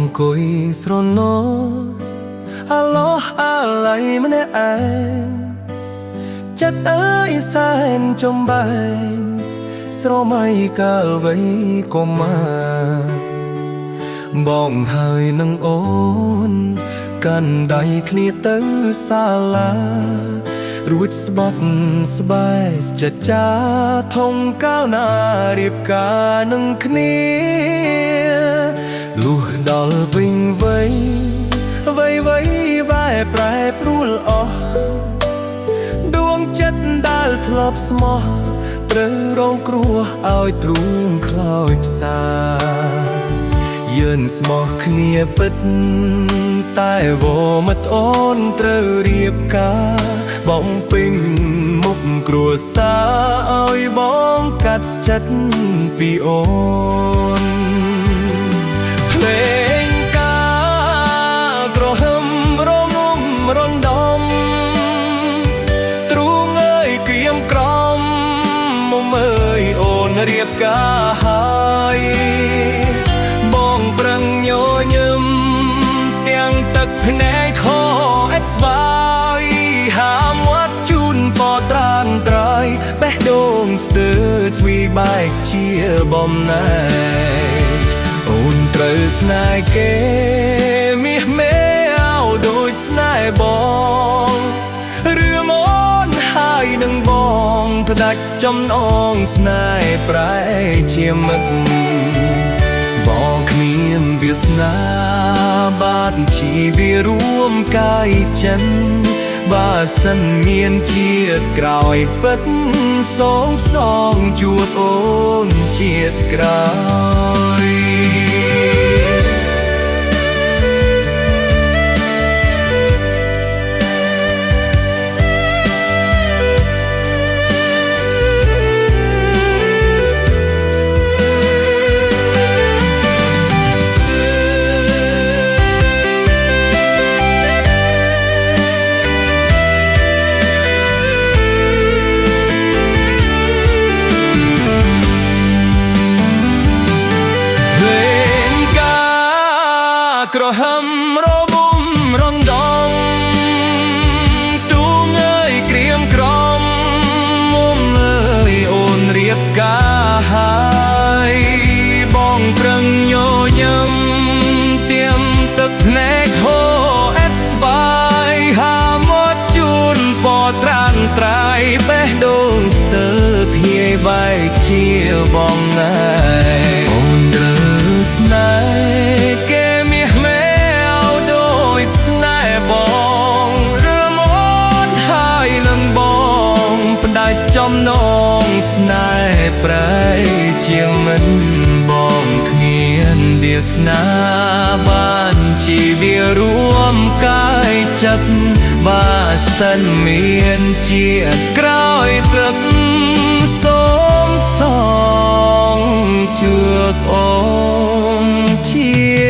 អង្គុយស្រណោអាឡោះអាឡៃម្នាក់ឯងចិត្តអើយសែនចំបែងស្រមៃកាលវ័យក៏មកបងហើយនឹងអូនកាន់ដៃគ្នាទៅសាលារួចស្បត់ស្បែកចិត្តចាធំកាលណារៀបការនឹងគ្នាលុះដល់វិញវ័យបែប្រែប្រួលអស់ដួងចិត្តដែលធ្លាប់ស្មោះត្រូវរងគ្រោះឲ្យទ្រូងខ្លោចផ្សាយើងស្មោះគ្នាពិតតែវមិត្តអូនត្រូវរៀបការបំពេញមុខគ្រួសារឲ្យបងកាត់ចិត្តពីអូនភ្លេងការក្រហមរងំរំដំទ្រូងអើយគៀមក្រំមុំអើយអូនរៀបការហើយបងប្រឹងញញឹមទាំងទឹកភ្នែកខអេតស្វាយហាមាត់ជូនពតត្រានត្រៃបេះដូងស្ទើរទ្វីបែកជាបំណែកអូនត្រូវស្នេហ៍គេមាសមេឲ្យដូចស្នេហ៍បងរឿងអូនហើយនឹងបងផ្ដាច់ចំណងស្នេហ៍ប្រែជាមិត្តបងគ្មានវាសនាបានជីវារួមកាយចិត្តបើសិនមានជាតិក្រោយពិតសងជួបអូនជាតិក្រោយក្រហមរបំរំដងទូងអើយក្រៀមក្រំមុំអើយអូនរៀបការហើយបងប្រឹងញញឹមទៀមទឹកភ្នែកហូរអេតស្បាយហាមាត់ជូនពតត្រានត្រៃបេះដូងស្ទើរធ្ងាយបែកជាបំណែកអូនត្រូវស្នេហ៍គេចំណងស្នេហ៍ប្រែជាមិនបងគ្មានវាសនាបានជីវារួមកាយចិត្តបើសិនមានជាតិក្រោយព្រឹកសូមជួបអូនជា